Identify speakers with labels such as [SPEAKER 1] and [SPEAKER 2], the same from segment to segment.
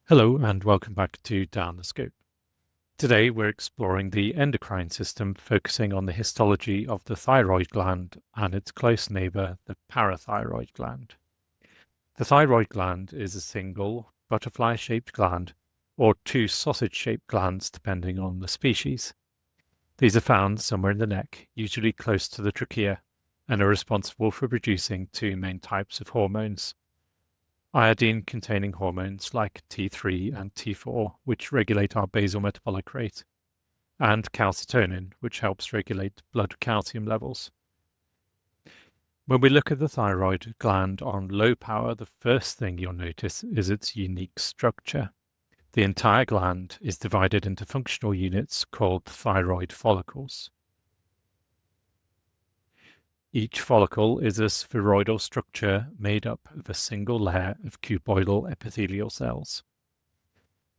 [SPEAKER 1] Hello and welcome back to Down the Scope. Today we're exploring the endocrine system, focusing on the histology of the thyroid gland and its close neighbor, the parathyroid gland. The thyroid gland is a single butterfly-shaped gland or two sausage-shaped glands depending on the species. These are found somewhere in the neck, usually close to the trachea, and are responsible for producing two main types of hormones: iodine-containing hormones like T3 and T4, which regulate our basal metabolic rate, and calcitonin, which helps regulate blood calcium levels. When we look at the thyroid gland on low power, the first thing you'll notice is its unique structure. The entire gland is divided into functional units called thyroid follicles. Each follicle is a spheroidal structure made up of a single layer of cuboidal epithelial cells.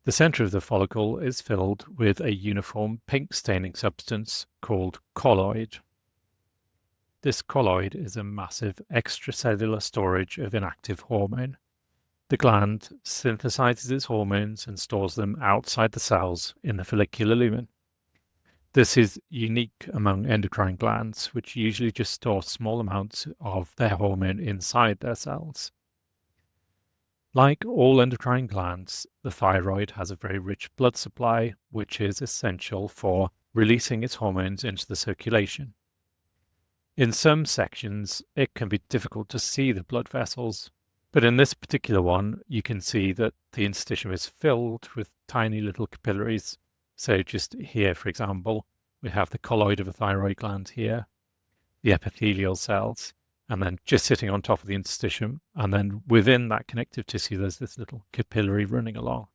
[SPEAKER 1] The center of the follicle is filled with a uniform pink staining substance called colloid. This colloid is a massive extracellular storage of inactive hormone. The gland synthesizes its hormones and stores them outside the cells in the follicular lumen. This is unique among endocrine glands, which usually just store small amounts of their hormone inside their cells. Like all endocrine glands, the thyroid has a very rich blood supply, which is essential for releasing its hormones into the circulation. In some sections, it can be difficult to see the blood vessels, but in this particular one, you can see that the interstitium is filled with tiny little capillaries. So just here, for example, we have the colloid of a thyroid gland here, the epithelial cells, and then just sitting on top of the interstitium. And then within that connective tissue, there's this little capillary running along.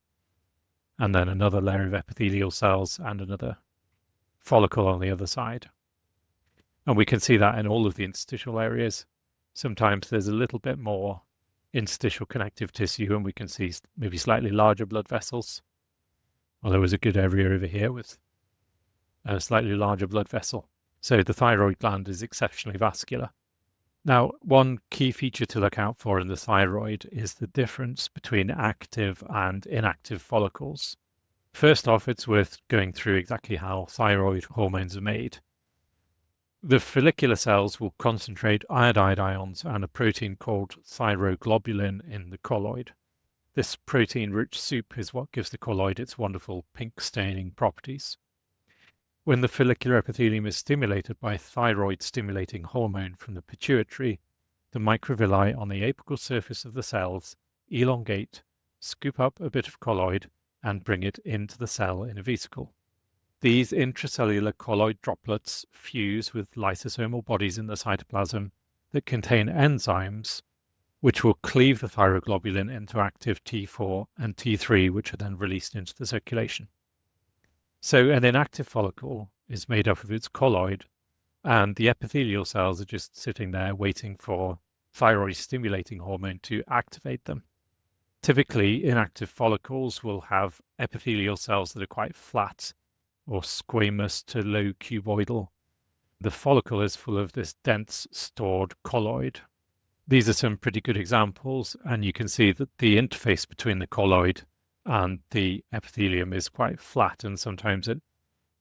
[SPEAKER 1] And then another layer of epithelial cells and another follicle on the other side. And we can see that in all of the interstitial areas. Sometimes there's a little bit more interstitial connective tissue, and we can see maybe slightly larger blood vessels. Well, there was a good area over here with a slightly larger blood vessel. So the thyroid gland is exceptionally vascular. Now, one key feature to look out for in the thyroid is the difference between active and inactive follicles. First off, it's worth going through exactly how thyroid hormones are made. The follicular cells will concentrate iodide ions and a protein called thyroglobulin in the colloid. This protein-rich soup is what gives the colloid its wonderful pink staining properties. When the follicular epithelium is stimulated by thyroid-stimulating hormone from the pituitary, the microvilli on the apical surface of the cells elongate, scoop up a bit of colloid, and bring it into the cell in a vesicle. These intracellular colloid droplets fuse with lysosomal bodies in the cytoplasm that contain enzymes which will cleave the thyroglobulin into active T4 and T3, which are then released into the circulation. So an inactive follicle is made up of its colloid, and the epithelial cells are just sitting there waiting for thyroid-stimulating hormone to activate them. Typically, inactive follicles will have epithelial cells that are quite flat or squamous to low cuboidal. The follicle is full of this dense stored colloid. These are some pretty good examples, and you can see that the interface between the colloid and the epithelium is quite flat, and sometimes it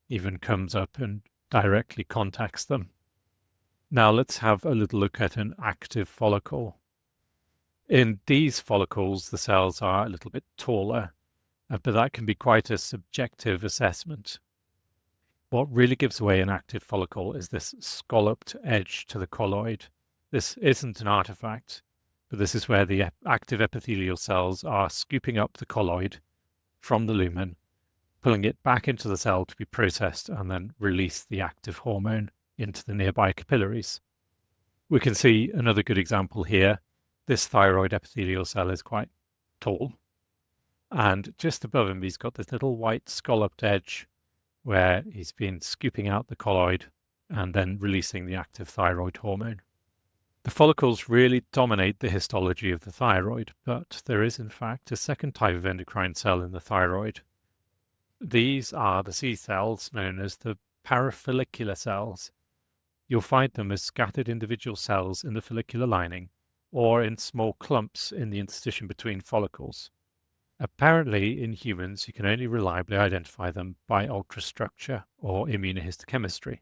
[SPEAKER 1] even comes up and directly contacts them. Now let's have a little look at an active follicle. In these follicles, the cells are a little bit taller, but that can be quite a subjective assessment. What really gives away an active follicle is this scalloped edge to the colloid. This isn't an artifact, but this is where the active epithelial cells are scooping up the colloid from the lumen, pulling it back into the cell to be processed, and then release the active hormone into the nearby capillaries. We can see another good example here. This thyroid epithelial cell is quite tall, and just above him he's got this little white scalloped edge where he's been scooping out the colloid and then releasing the active thyroid hormone. The follicles really dominate the histology of the thyroid, but there is in fact a second type of endocrine cell in the thyroid. These are the C cells known as the parafollicular cells. You'll find them as scattered individual cells in the follicular lining or in small clumps in the interstitium between follicles. Apparently, in humans, you can only reliably identify them by ultrastructure or immunohistochemistry.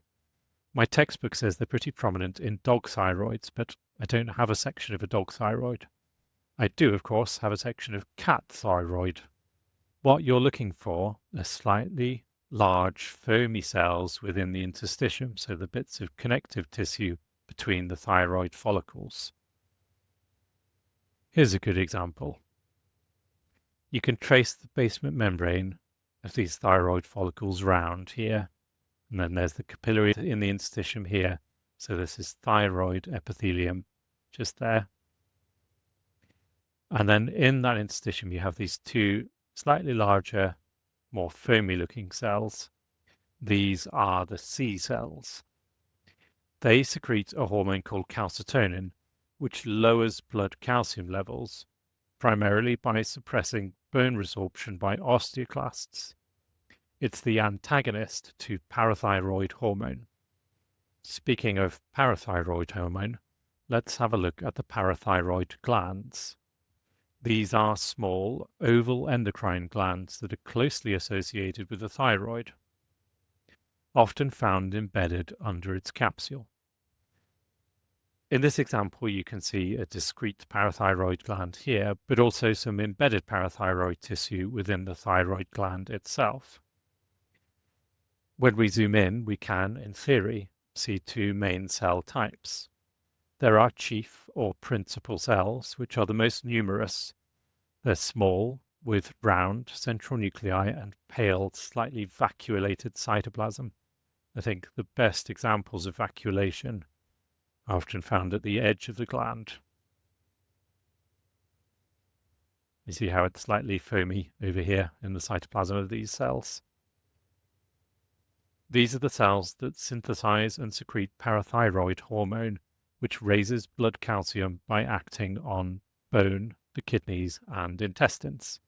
[SPEAKER 1] My textbook says they're pretty prominent in dog thyroids, but I don't have a section of a dog thyroid. I do, of course, have a section of cat thyroid. What you're looking for are slightly large foamy cells within the interstitium, so the bits of connective tissue between the thyroid follicles. Here's a good example. You can trace the basement membrane of these thyroid follicles round here, and then there's the capillary in the interstitium here, so this is thyroid epithelium just there. And then in that interstitium you have these two slightly larger, more foamy looking cells. These are the C cells. They secrete a hormone called calcitonin, which lowers blood calcium levels, primarily by suppressing bone resorption by osteoclasts. It's the antagonist to parathyroid hormone. Speaking of parathyroid hormone, let's have a look at the parathyroid glands. These are small, oval endocrine glands that are closely associated with the thyroid, often found embedded under its capsule. In this example, you can see a discrete parathyroid gland here, but also some embedded parathyroid tissue within the thyroid gland itself. When we zoom in, we can, in theory, see two main cell types. There are chief or principal cells, which are the most numerous. They're small, with round central nuclei and pale, slightly vacuolated cytoplasm. I think the best examples of vacuolation are often found at the edge of the gland. You see how it's slightly foamy over here in the cytoplasm of these cells. These are the cells that synthesize and secrete parathyroid hormone, which raises blood calcium by acting on bone, the kidneys, and intestines.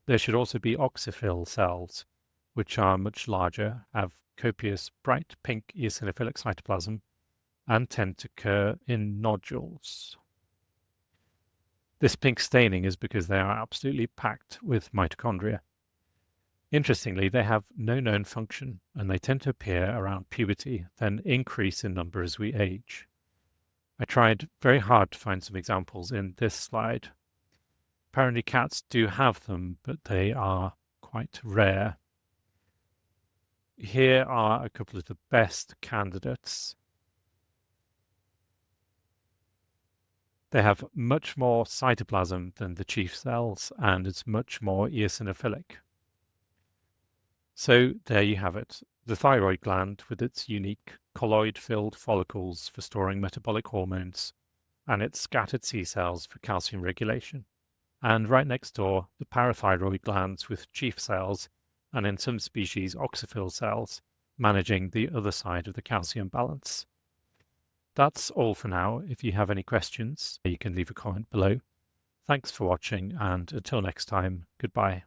[SPEAKER 1] There should also be oxyphil cells, which are much larger, have copious bright pink eosinophilic cytoplasm, and tend to occur in nodules. This pink staining is because they are absolutely packed with mitochondria. Interestingly, they have no known function, and they tend to appear around puberty, then increase in number as we age. I tried very hard to find some examples in this slide. Apparently cats do have them, but they are quite rare. Here are a couple of the best candidates. They have much more cytoplasm than the chief cells, and it's much more eosinophilic. So there you have it, the thyroid gland with its unique colloid-filled follicles for storing metabolic hormones, and its scattered C cells for calcium regulation. And right next door, the parathyroid glands with chief cells, and in some species oxyphil cells, managing the other side of the calcium balance. That's all for now. If you have any questions, you can leave a comment below. Thanks for watching, and until next time, goodbye.